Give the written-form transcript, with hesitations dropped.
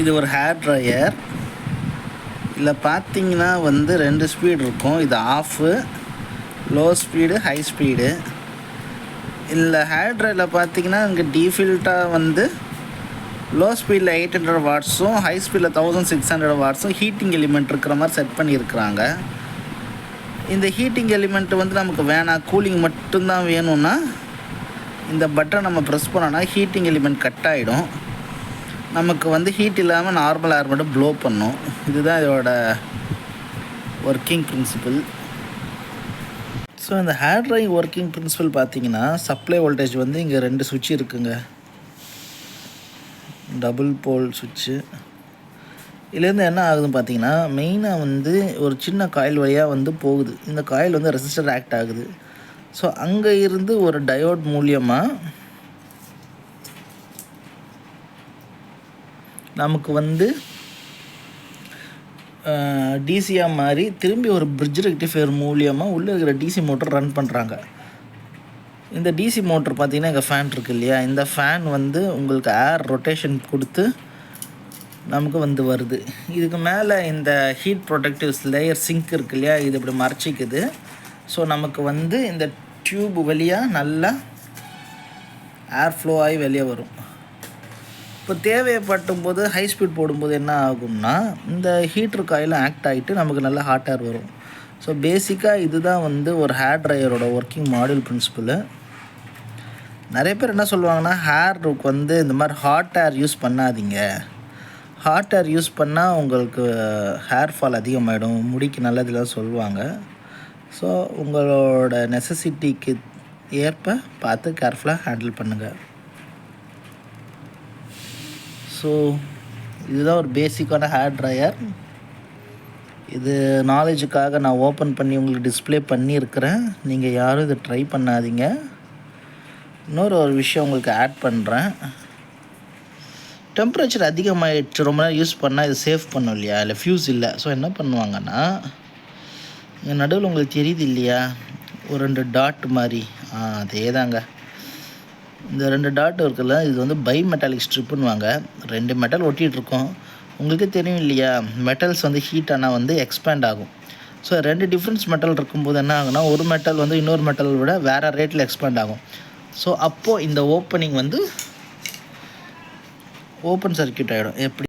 இது ஒரு hair dryer. இதில் பார்த்தீங்கன்னா வந்து 2 ஸ்பீடு இருக்கும். இது off, low speed, high speed. இதில் ஹேர் ட்ரையரில் பார்த்தீங்கன்னா இங்கே டீஃபில்ட்டாக வந்து லோ ஸ்பீடில் 800 வாட்ஸும் ஹை ஸ்பீடில் 1600 வாட்ஸும் ஹீட்டிங் எலிமெண்ட் இருக்கிற மாதிரி செட் பண்ணியிருக்கிறாங்க. இந்த ஹீட்டிங் எலிமெண்ட்டு வந்து நமக்கு வேணாம், கூலிங் மட்டும்தான் வேணும்னா இந்த பட்டன் நம்ம ப்ரெஸ் பண்ணோன்னா ஹீட்டிங் எலிமெண்ட் கட் ஆகிடும். நமக்கு வந்து ஹீட் இல்லாமல் நார்மல் ஏர் மட்டும் ப்ளோ பண்ணும். இதுதான் இதோட ஒர்க்கிங் பிரின்சிபிள். ஸோ இந்த ஹேர் ட்ரையிங் ஒர்க்கிங் பிரின்சிபல் பார்த்தீங்கன்னா, சப்ளை வோல்டேஜ் வந்து இங்கே 2 சுவிட்ச் இருக்குங்க, டபுள் போல் சுவிட்சு. இதுலேருந்து என்ன ஆகுதுன்னு பார்த்தீங்கன்னா, மெயினாக வந்து ஒரு சின்ன காயில் வழியாக வந்து போகுது. இந்த காயில் வந்து ரெசிஸ்டர் ஆக்ட் ஆகுது. ஸோ அங்கே இருந்து ஒரு டயோட் மூலியமாக நமக்கு வந்து டிசியாக மாதிரி திரும்பி ஒரு பிரிட்ஜ் ரெக்டிஃபையர் மூலியமாக உள்ளே இருக்கிற டிசி மோட்டர் ரன் பண்ணுறாங்க. இந்த டிசி மோட்டர் பார்த்திங்கன்னா இங்கே ஃபேன் இருக்குது இல்லையா, இந்த ஃபேன் வந்து உங்களுக்கு ஏர் ரொட்டேஷன் கொடுத்து நமக்கு வந்து வருது. இதுக்கு மேலே இந்த ஹீட் ப்ரொடக்டிவ்ஸ் லேயர் சிங்க் இருக்குது இல்லையா, இது இப்படி மறைச்சிக்குது. ஸோ நமக்கு வந்து இந்த டியூப் வழியாக நல்லா ஏர் ஃப்ளோ ஆகி வெளியே வரும். இப்போ தேவைப்பட்டும் போது ஹை ஸ்பீட் போடும்போது என்ன ஆகும்னா, இந்த ஹீட்ரு காயில் ஆக்ட் ஆகிட்டு நமக்கு நல்லா ஹாட் ஏர் வரும். ஸோ பேசிக்காக இதுதான் வந்து ஒரு ஹேர் ட்ரையரோட ஒர்க்கிங் மாடியூல் பிரின்சிபலு. நிறைய பேர் என்ன சொல்லுவாங்கன்னா, ஹேருக்கு வந்து இந்த மாதிரி ஹாட் ஏர் யூஸ் பண்ணாதீங்க, ஹாட் ஏர் யூஸ் பண்ணால் உங்களுக்கு ஹேர் ஃபால் அதிகமாகிடும், முடிக்கு நல்லதுலாம் சொல்லுவாங்க. ஸோ உங்களோட நெசசிட்டிக்கு ஏற்ப பார்த்து கேர்ஃபுல்லாக ஹேண்டில் பண்ணுங்கள். ஸோ இதுதான் ஒரு பேசிக்கான ஹேர் ட்ரையர். இது நாலேஜுக்காக நான் ஓப்பன் பண்ணி உங்களுக்கு டிஸ்பிளே பண்ணியிருக்கிறேன். நீங்கள் யாரும் இதை ட்ரை பண்ணாதீங்க. இன்னொரு விஷயம் உங்களுக்கு ஆட் பண்ணுறேன். டெம்பரேச்சர் அதிகமாகிடுச்சு, ரொம்ப நேரம் யூஸ் பண்ணால் இது சேவ் பண்ணும் இல்லையா, இல்லை ஃப்யூஸ் இல்லை. ஸோ என்ன பண்ணுவாங்கன்னா, இங்கே நடுவில் உங்களுக்கு தெரியுது இல்லையா ஒரு 2 டாட் மாதிரி, அதே தாங்க இந்த 2 டாட் இருக்குல்ல, இது வந்து பை மெட்டாலிக் ஸ்ட்ரிப்புன்னுவாங்க. 2 மெட்டல் ஒட்டிகிட்ருக்கோம். உங்களுக்கு தெரியும் இல்லையா, மெட்டல்ஸ் வந்து ஹீட் ஆனால் வந்து எக்ஸ்பேண்ட் ஆகும். ஸோ 2 டிஃப்ரென்ஸ் மெட்டல் இருக்கும்போது என்ன ஆகுனா, ஒரு மெட்டல் வந்து இன்னொரு மெட்டல் விட வேறு ரேட்டில் எக்ஸ்பேண்ட் ஆகும். ஸோ அப்போது இந்த ஓப்பனிங் வந்து ஓப்பன் சர்க்யூட் ஆகிடும். எப்படி